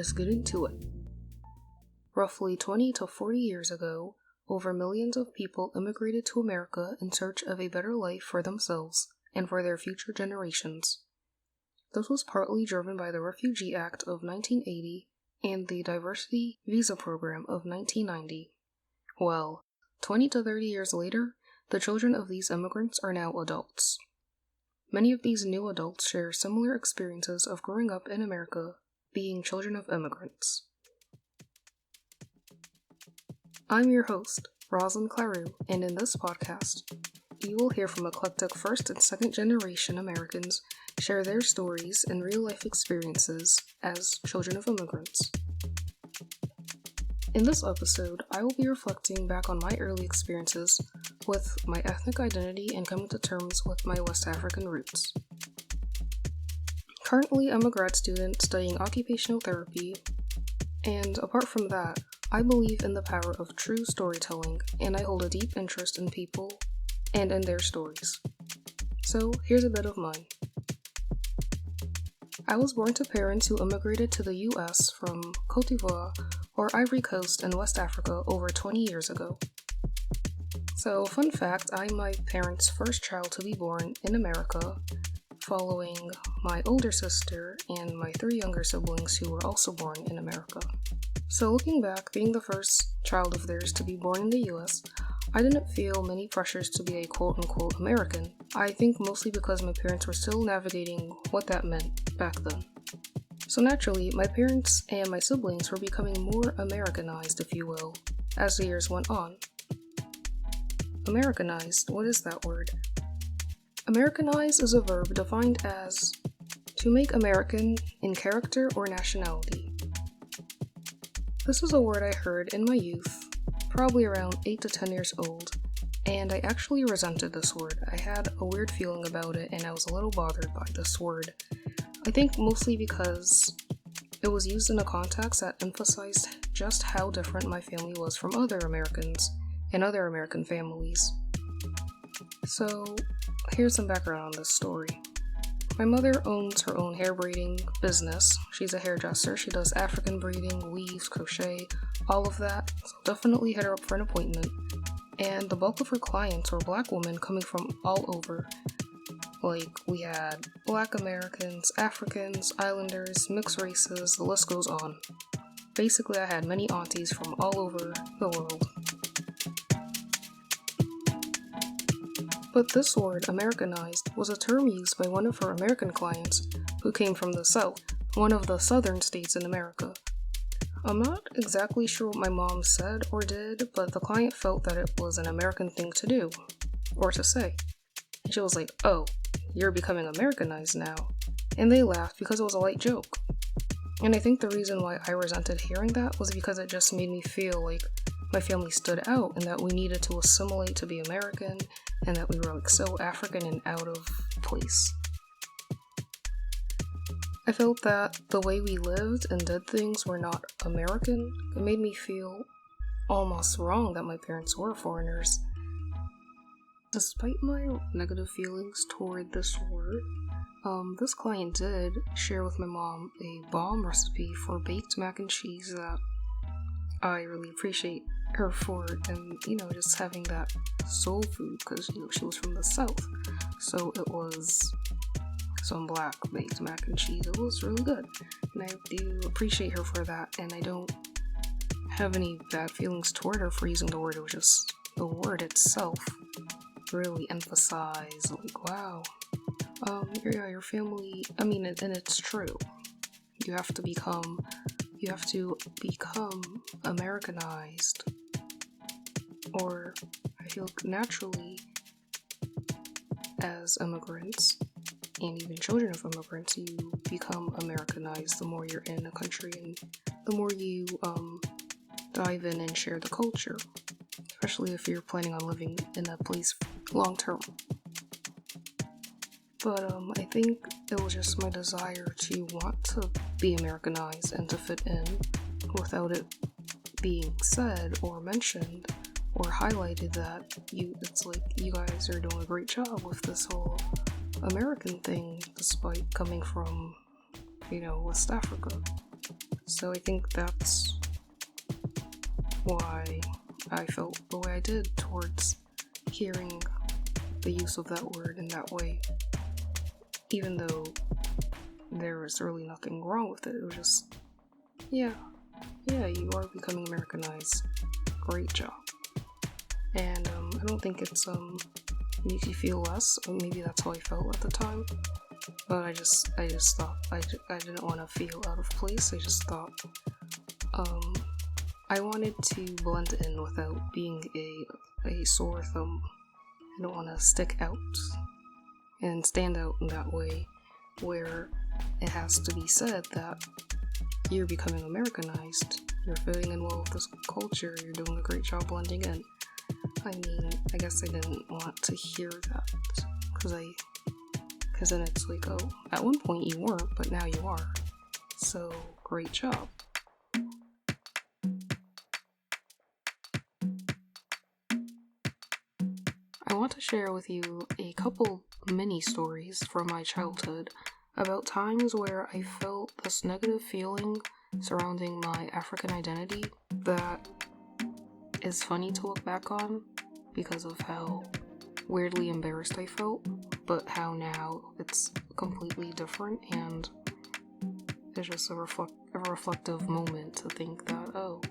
let's get into it. Roughly 20 to 40 years ago, over millions of people immigrated to America in search of a better life for themselves and for their future generations. This was partly driven by the Refugee Act of 1980 and the Diversity Visa Program of 1990. Well, 20 to 30 years later, the children of these immigrants are now adults. Many of these new adults share similar experiences of growing up in America, being children of immigrants. I'm your host, Roslyn, and in this podcast, you will hear from eclectic first and second generation Americans share their stories and real-life experiences as children of immigrants. In this episode, I will be reflecting back on my early experiences with my ethnic identity and coming to terms with my West African roots. Currently, I'm a grad student studying occupational therapy, and apart from that, I believe in the power of true storytelling, and I hold a deep interest in people and in their stories. So, here's a bit of mine. I was born to parents who immigrated to the US from Côte d'Ivoire or Ivory Coast in West Africa over 20 years ago. So, fun fact, I'm my parents' first child to be born in America, following my older sister and my 3 younger siblings who were also born in America. So looking back, being the first child of theirs to be born in the US, I didn't feel many pressures to be a quote-unquote American. I think mostly because my parents were still navigating what that meant back then. So naturally, my parents and my siblings were becoming more Americanized, if you will, as the years went on. Americanized, what is that word? Americanize is a verb defined as to make American in character or nationality. This is a word I heard in my youth, probably around 8 to 10 years old, and I actually resented this word. I had a weird feeling about it, and I was a little bothered by this word. I think mostly because it was used in a context that emphasized just how different my family was from other Americans and other American families. So, here's some background on this story. My mother owns her own hair braiding business. She's a hairdresser. She does African braiding, weaves, crochet, all of that. So definitely hit her up for an appointment. And the bulk of her clients were Black women coming from all over. Like, we had Black Americans, Africans, Islanders, mixed races, the list goes on. Basically, I had many aunties from all over the world. But this word, Americanized, was a term used by one of her American clients who came from the South, one of the southern states in America. I'm not exactly sure what my mom said or did, but the client felt that it was an American thing to do, or to say. And she was like, "Oh, you're becoming Americanized now." And they laughed because it was a light joke. And I think the reason why I resented hearing that was because it just made me feel like my family stood out and that we needed to assimilate to be American and that we were like so African and out of place. I felt that the way we lived and did things were not American. It made me feel almost wrong that my parents were foreigners. Despite my negative feelings toward this word, this client did share with my mom a bomb recipe for baked mac and cheese that I really appreciate her for, and just having that soul food because she was from the South, so it was some Black baked mac and cheese. It was really good, and I do appreciate her for that, and I don't have any bad feelings toward her for using the word. It was just the word itself really emphasized, like, wow, your family, and it's true. You have to become Americanized, or I feel naturally as immigrants and even children of immigrants, you become Americanized the more you're in a country and the more you dive in and share the culture, especially if you're planning on living in a place long term. But I think it was just my desire to want to be Americanized and to fit in without it being said or mentioned or highlighted that it's like you guys are doing a great job with this whole American thing despite coming from, West Africa. So I think that's why I felt the way I did towards hearing the use of that word in that way. Even though there was really nothing wrong with it. It was just, yeah, you are becoming Americanized. Great job. And I don't think it's makes you feel less, or maybe that's how I felt at the time. But I just thought I didn't want to feel out of place. I just thought I wanted to blend in without being a sore thumb. I don't want to stick out and stand out in that way where it has to be said that you're becoming Americanized, you're fitting in well with this culture, you're doing a great job blending in. I mean, I guess I didn't want to hear that, because then it's like, oh, at one point you weren't, but now you are. So, great job. I want to share with you a couple mini stories from my childhood about times where I felt this negative feeling surrounding my African identity that is funny to look back on because of how weirdly embarrassed I felt, but how now it's completely different, and it's just a reflective moment to think that, oh,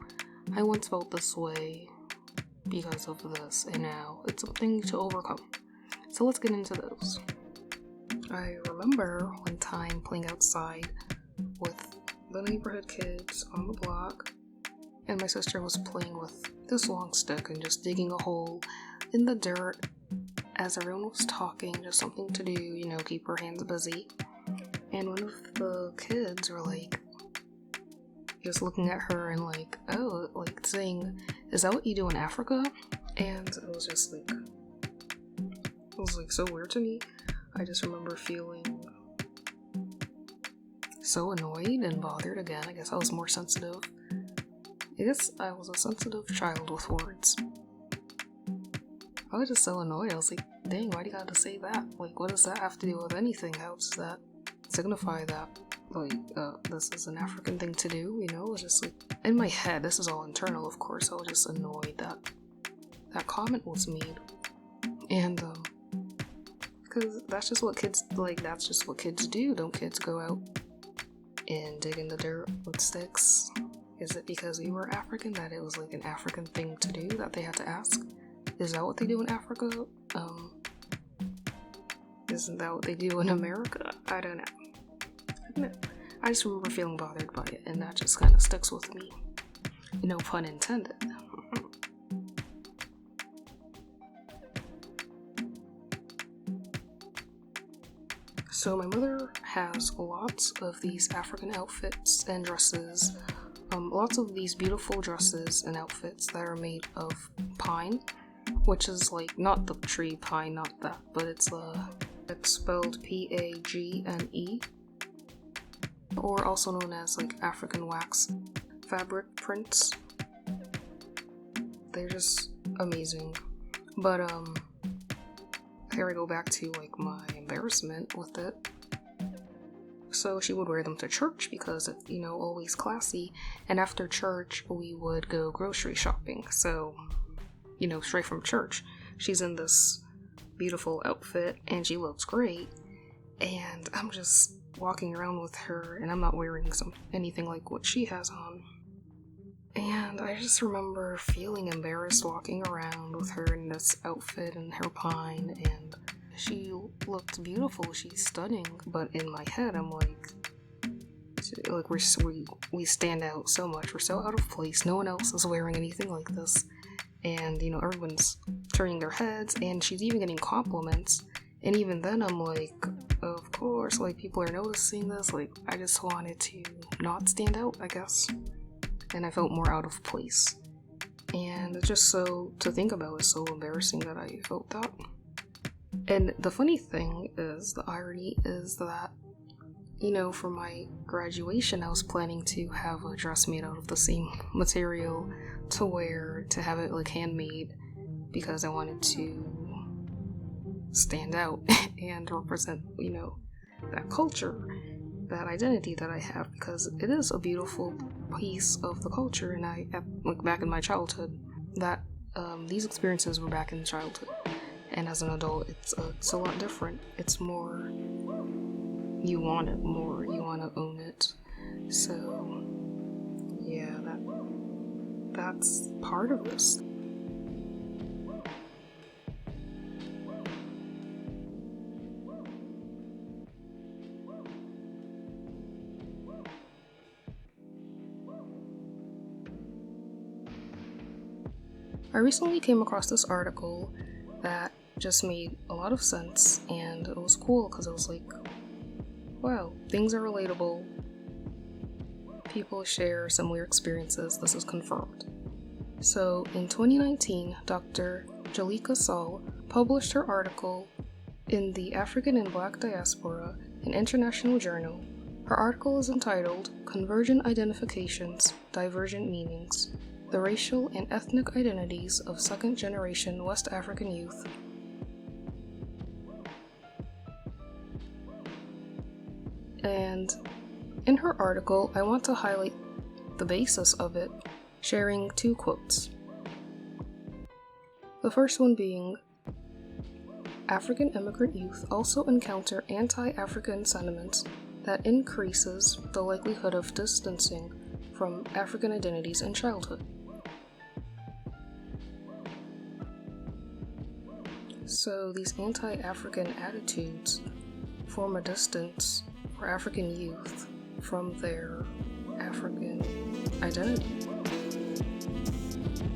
I once felt this way because of this, and now it's something to overcome. So let's get into those. I remember one time playing outside with the neighborhood kids on the block, and my sister was playing with this long stick and just digging a hole in the dirt as everyone was talking, just something to do, keep her hands busy. And one of the kids were like, just looking at her and like, oh, like saying, is that what you do in Africa? And it was just like, it was like so weird to me. I just remember feeling so annoyed and bothered again. I guess I was more sensitive. I guess I was a sensitive child with words. I was just so annoyed. I was like, dang, why do you gotta say that? Like, what does that have to do with anything? How does that signify that, like, this is an African thing to do, It was just like, in my head, this is all internal, of course, I was just annoyed that that comment was made. And, because that's just what kids do. Don't kids go out and dig in the dirt with sticks? Is it because we were African that it was like an African thing to do that they had to ask? Is that what they do in Africa? Isn't that what they do in America? I don't know. I just remember feeling bothered by it, and that just kind of sticks with me. No pun intended. So my mother has lots of these African outfits and dresses, lots of these beautiful dresses and outfits that are made of pine, which is like not the tree pine, not that, but it's spelled Pagne, or also known as like African wax fabric prints. They're just amazing. But here I go back to like my embarrassment with it. So she would wear them to church because it's, always classy. And after church, we would go grocery shopping. So, straight from church, she's in this beautiful outfit and she looks great. And I'm just walking around with her and I'm not wearing anything like what she has on. And I just remember feeling embarrassed walking around with her in this outfit and her pine, and she looked beautiful, she's stunning, but in my head I'm like we stand out so much, we're so out of place, no one else is wearing anything like this, and everyone's turning their heads, and she's even getting compliments, and even then I'm like, of course, like people are noticing this, like I just wanted to not stand out, I guess. And I felt more out of place. And it's just so, to think about, is so embarrassing that I felt that. And the funny thing is, the irony is that, for my graduation, I was planning to have a dress made out of the same material to have it like handmade, because I wanted to stand out and represent, that culture. that identity that I have, because it is a beautiful piece of the culture, and I, like, back in my childhood, that these experiences were back in childhood, and as an adult, it's a lot different. It's more, you want it more, you want to own it. So yeah, that's part of this. I recently came across this article that just made a lot of sense, and it was cool because it was like, wow, things are relatable. People share similar experiences. This is confirmed. So in 2019, Dr. Jalika Saul published her article in the African and Black Diaspora, an international journal. Her article is entitled Convergent Identifications, Divergent Meanings: The Racial and Ethnic Identities of Second-Generation West African Youth. And in her article, I want to highlight the basis of it, sharing two quotes. The first one being, African immigrant youth also encounter anti-African sentiments that increases the likelihood of distancing from African identities in childhood. So these anti-African attitudes form a distance for African youth from their African identity.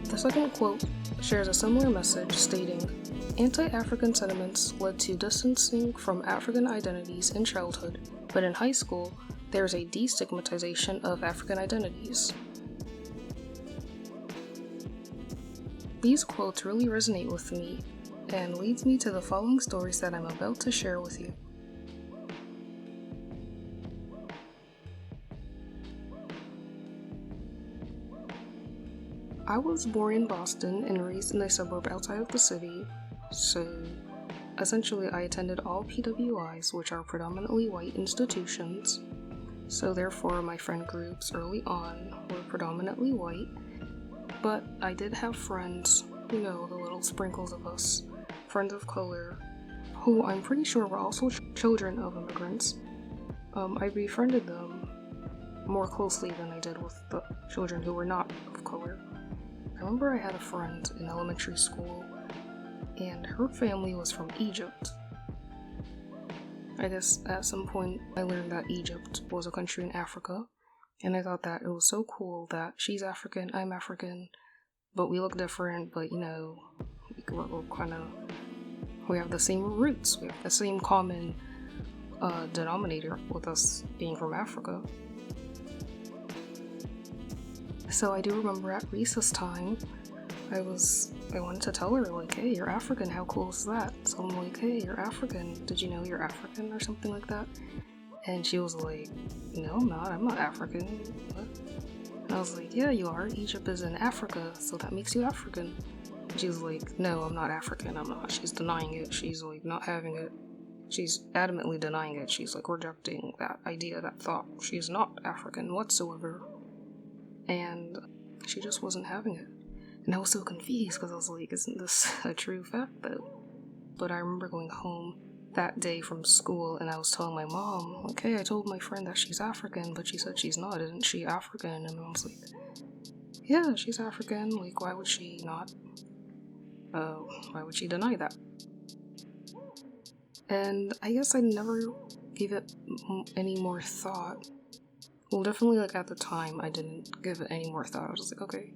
The second quote shares a similar message, stating, anti-African sentiments led to distancing from African identities in childhood, but in high school, there's a destigmatization of African identities. These quotes really resonate with me and leads me to the following stories that I'm about to share with you. I was born in Boston and raised in a suburb outside of the city, so essentially I attended all PWIs, which are predominantly white institutions, so therefore my friend groups early on were predominantly white, but I did have friends, the little sprinkles of us, friends of color, who I'm pretty sure were also children of immigrants. I befriended them more closely than I did with the children who were not of color. I remember I had a friend in elementary school, and her family was from Egypt. I guess at some point I learned that Egypt was a country in Africa, and I thought that it was so cool that she's African, I'm African, but we look different, but we have the same roots, we have the same common denominator with us being from Africa. So I do remember at recess time, I wanted to tell her, like, hey, you're African, how cool is that? So I'm like, hey, you're African, did you know you're African, or something like that? And she was like, no, I'm not African. What? And I was like, yeah, you are, Egypt is in Africa, so that makes you African. And she was like, no, I'm not African, I'm not. She's denying it, she's like not having it. She's adamantly denying it, she's like rejecting that idea, that thought. She's not African whatsoever. And she just wasn't having it. And I was so confused because I was like, isn't this a true fact though? But I remember going home that day from school and I was telling my mom, like, hey, I told my friend that she's African, but she said she's not, isn't she African? And I was like, yeah, she's African, like, why would she not? Why would she deny that? And I guess I never gave it any more thought. Well, definitely, like, at the time, I didn't give it any more thought. I was just like, okay,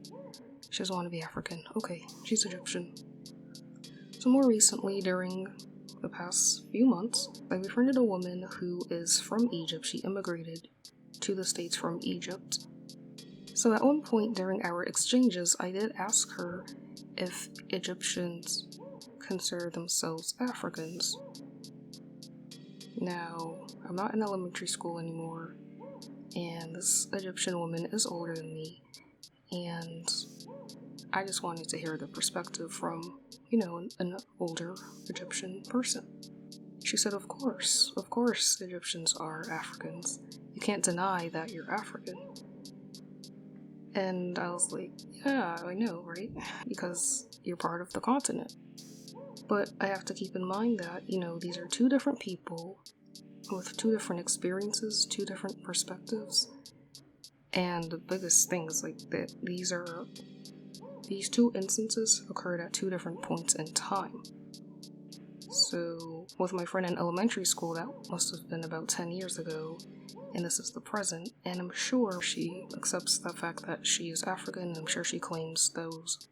she doesn't want to be African. Okay, she's Egyptian. So more recently, during the past few months, I befriended a woman who is from Egypt. She immigrated to the States from Egypt. So at one point during our exchanges, I did ask her if Egyptians consider themselves Africans. Now, I'm not in elementary school anymore, and this Egyptian woman is older than me, and I just wanted to hear the perspective from, an older Egyptian person. She said, of course Egyptians are Africans. You can't deny that you're African. And I was like, yeah, I know, right? Because you're part of the continent. But I have to keep in mind that, these are two different people with two different experiences, two different perspectives. And the biggest thing is that these two instances occurred at two different points in time. So with my friend in elementary school, that must have been about 10 years ago, and this is the present, and I'm sure she accepts the fact that she is African. I'm sure she claims those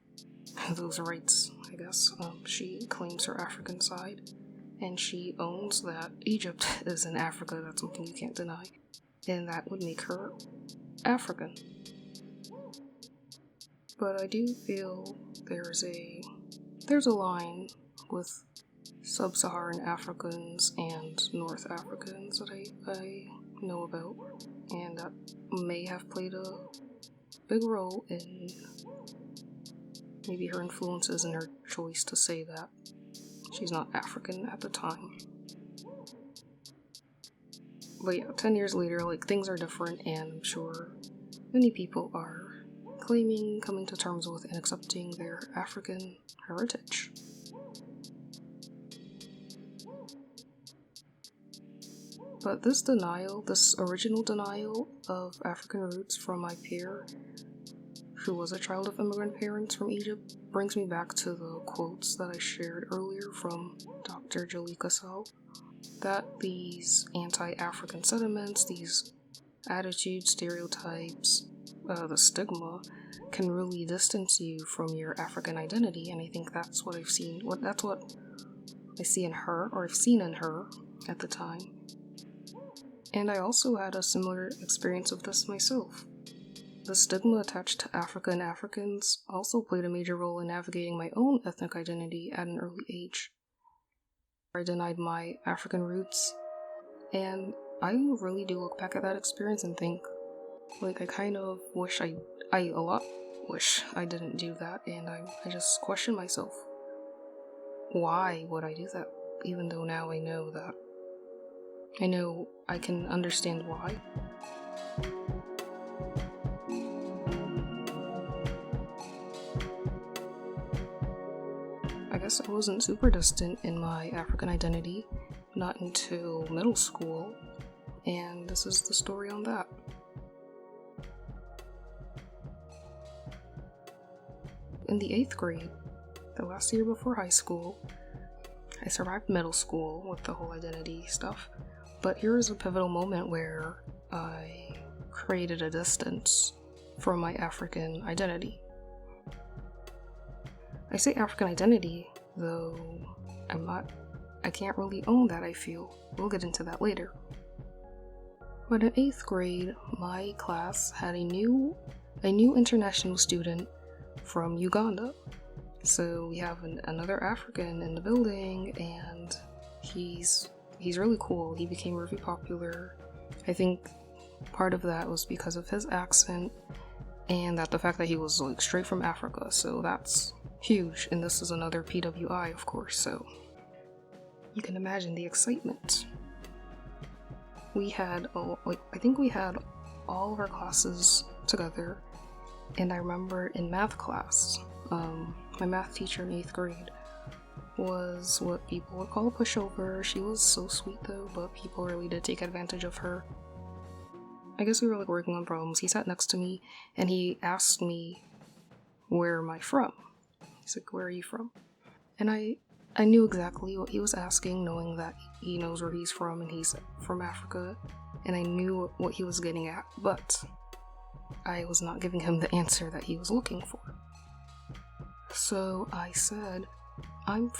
rights, I guess. She claims her African side, and she owns that Egypt is in Africa. That's something you can't deny, and that would make her African. But I do feel there's a line with Sub-Saharan Africans and North Africans that I know about, and that may have played a big role in maybe her influences and her choice to say that she's not African at the time. But yeah, 10 years later, things are different, and I'm sure many people are coming to terms with and accepting their African heritage. But this original denial of African roots from my peer, who was a child of immigrant parents from Egypt, brings me back to the quotes that I shared earlier from Dr. Jalika Sal, that these anti-African sentiments, these attitudes, stereotypes, the stigma, can really distance you from your African identity, and I think that's what I've seen. That's what I see in her, or I've seen in her at the time. And I also had a similar experience of this myself. The stigma attached to Africa and Africans also played a major role in navigating my own ethnic identity at an early age. I denied my African roots, and I really do look back at that experience and think, I kind of wish I didn't do that, and I just question myself. Why would I do that? Even though now I know I can understand why. I guess I wasn't super distant in my African identity, not until middle school, and this is the story on that. In the 8th grade, the last year before high school, I survived middle school with the whole identity stuff, but here is a pivotal moment where I created a distance from my African identity. I say African identity, though I can't really own that, I feel. We'll get into that later. But in 8th grade, my class had a new international student from Uganda. So we have another African in the building, and he's really cool. He became really popular. I think part of that was because of his accent, and that the fact that he was straight from Africa, so that's huge. And this is another PWI, of course, so you can imagine the excitement. We had I think we had all of our classes together, and I remember in math class, my math teacher in 8th grade was what people would call a pushover. She was so sweet though, but people really did take advantage of her. I guess we were working on problems. He sat next to me and he asked me, where am I from? He's like, where are you from? And I knew exactly what he was asking, knowing that he knows where he's from and he's from Africa, and I knew what he was getting at, but I was not giving him the answer that he was looking for. So I said, I'm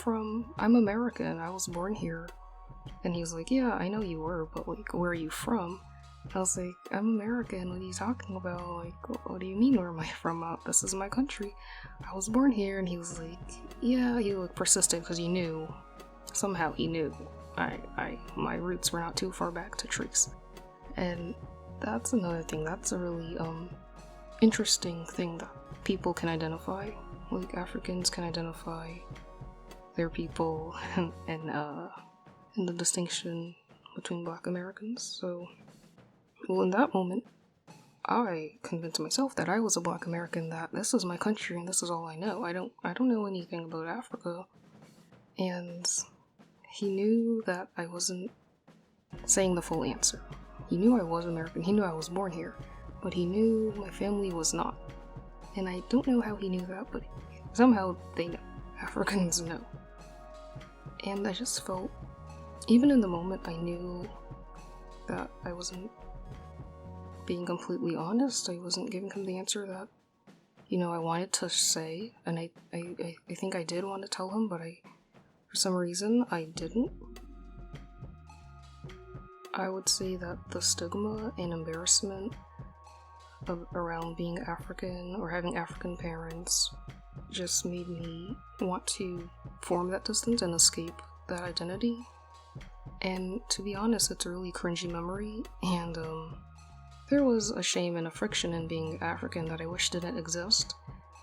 American, I was born here. And he was like, yeah, I know you were, but where are you from? I was like, I'm American, what are you talking about? What do you mean, where am I from? This is my country. I was born here. And he was like, yeah, he looked persistent because somehow he knew my roots were not too far back to trace. And that's another thing, that's a really interesting thing that people can identify. Africans can identify their people and in the distinction between Black Americans. So, well, in that moment, I convinced myself that I was a Black American, that this is my country and this is all I know. I don't know anything about Africa. And he knew that I wasn't saying the full answer. He knew I was American, he knew I was born here, but he knew my family was not. And I don't know how he knew that, but somehow they know. Africans know. And I just felt, even in the moment, I knew that I wasn't being completely honest. I wasn't giving him the answer that, I wanted to say, and I think I did want to tell him, but for some reason, I didn't. I would say that the stigma and embarrassment around being African or having African parents just made me want to form that distance and escape that identity. And to be honest, it's a really cringy memory, and there was a shame and a friction in being African that I wish didn't exist.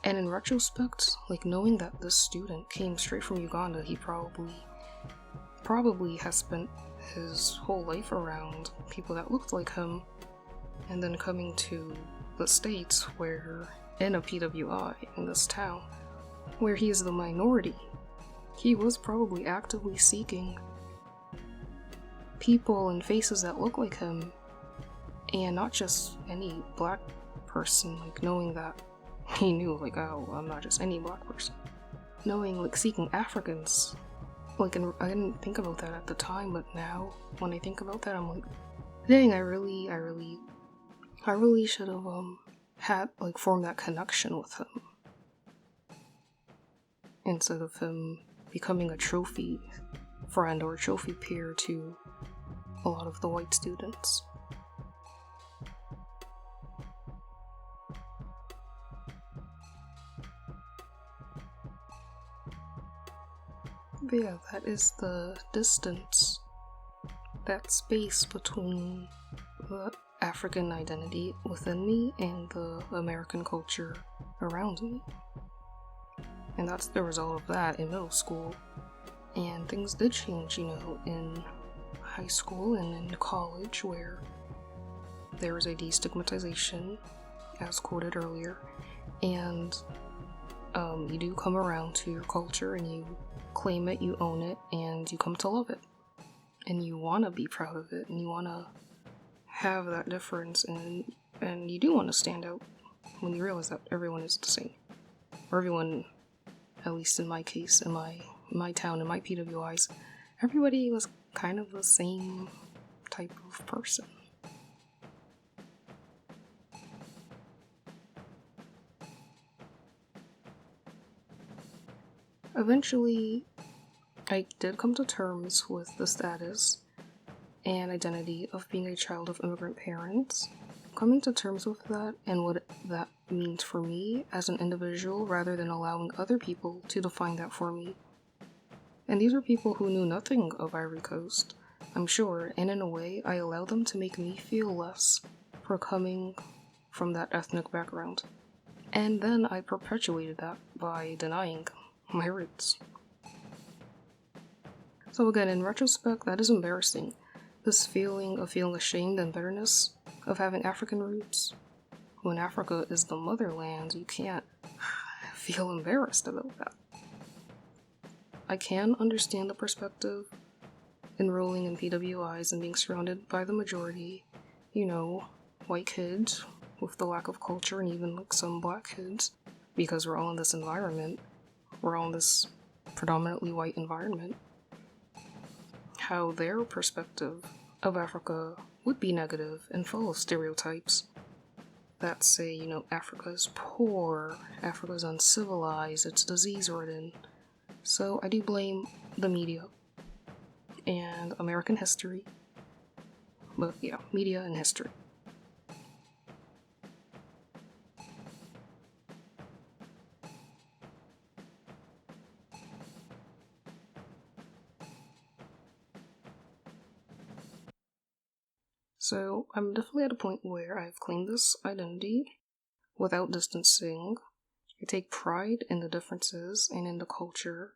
And in retrospect, knowing that this student came straight from Uganda, he probably has spent his whole life around people that looked like him, and then coming to the States, where in a PWI in this town, where he is the minority, he was probably actively seeking people and faces that look like him, and not just any Black person, knowing that he knew, oh, I'm not just any Black person. Knowing, seeking Africans. And I didn't think about that at the time, but now, when I think about that, I'm like, dang, I really should have, had, formed that connection with him. Instead of him becoming a trophy friend or a trophy peer to a lot of the white students. But yeah, that is the distance, that space between the African identity within me and the American culture around me. And that's the result of that in middle school. And things did change, in high school and in college, where there is a destigmatization, as quoted earlier, and you do come around to your culture and you claim it, you own it, and you come to love it. And you want to be proud of it, and you want to have that difference, and you do want to stand out when you realize that everyone is the same. Or everyone, at least in my case, in my town, in my PWIs, everybody was kind of the same type of person. Eventually, I did come to terms with the status and identity of being a child of immigrant parents. Coming to terms with that and what that means for me as an individual, rather than allowing other people to define that for me. And these are people who knew nothing of Ivory Coast, I'm sure, and in a way, I allowed them to make me feel less for coming from that ethnic background. And then I perpetuated that by denying my roots. So again, in retrospect, that is embarrassing. This feeling of feeling ashamed and bitterness of having African roots. When Africa is the motherland, you can't feel embarrassed about that. I can understand the perspective enrolling in PWIs and being surrounded by the majority, white kids with the lack of culture, and even some Black kids, because we're all in this environment. We're all in this predominantly white environment. How their perspective of Africa would be negative and full of stereotypes that say, Africa's poor, Africa's uncivilized, it's disease-ridden. So I do blame the media and American history. But yeah, media and history. So I'm definitely at a point where I've claimed this identity without distancing. I take pride in the differences and in the culture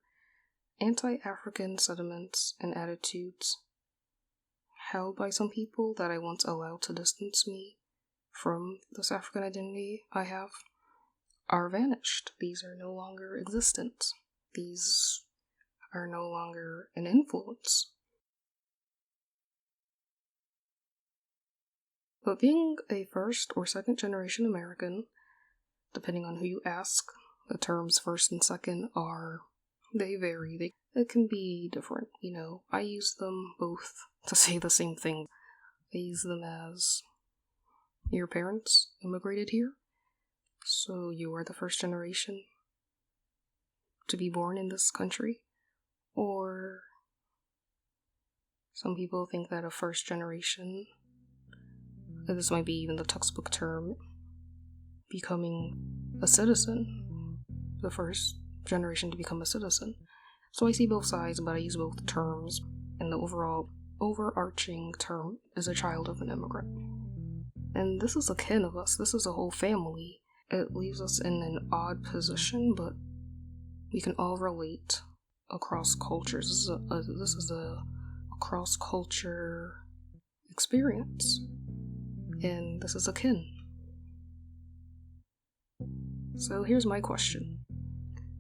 anti-African sentiments and attitudes held by some people that I once allowed to distance me from this African identity I have are vanished. These are no longer existent. These are no longer an influence. But being a first or second generation American, depending on who you ask, the terms first and second they vary. It can be different, I use them both to say the same thing. I use them as your parents immigrated here, so you are the first generation to be born in this country. Or some people think that a first generation, this might be even the textbook term, becoming a citizen, the first generation to become a citizen. So I see both sides, but I use both terms, and the overarching term is a child of an immigrant. And this is a kin of us, this is a whole family. It leaves us in an odd position, but we can all relate across cultures. This is a cross-culture experience, and this is a kin. So here's my question.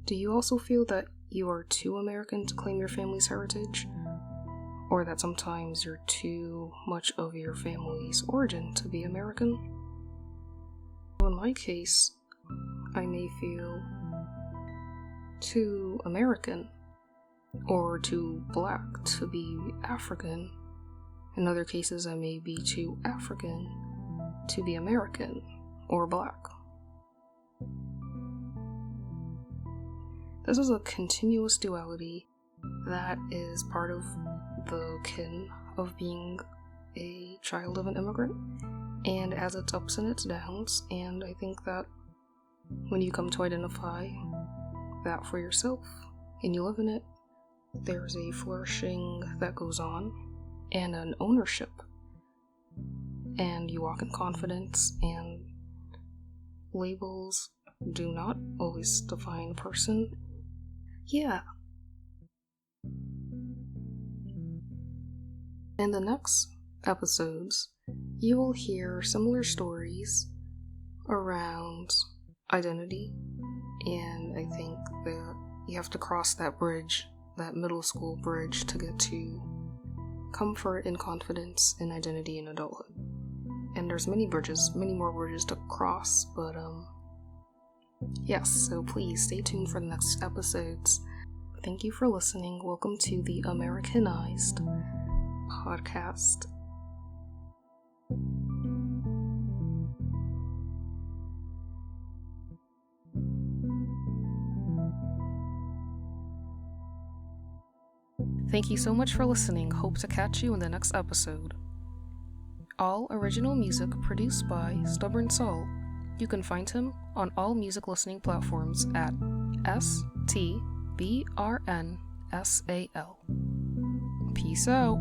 Do you also feel that you are too American to claim your family's heritage? Or that sometimes you're too much of your family's origin to be American? In my case, I may feel too American or too black to be African. In other cases, I may be too African to be American or black. This is a continuous duality that is part of the kin of being a child of an immigrant, and has its ups and its downs, and I think that when you come to identify that for yourself and you live in it, there's a flourishing that goes on and an ownership, and you walk in confidence, and labels do not always define a person. Yeah. In the next episodes, you will hear similar stories around identity, and I think that you have to cross that bridge, that middle school bridge, to get to comfort and confidence in identity in adulthood. And there's many more bridges to cross, but yes, so please stay tuned for the next episodes. Thank you for listening. Welcome to the Americanized podcast. Thank you so much for listening. Hope to catch you in the next episode. All original music produced by Stubborn Soul. You can find him on all music listening platforms at STBRNSAL. Peace out.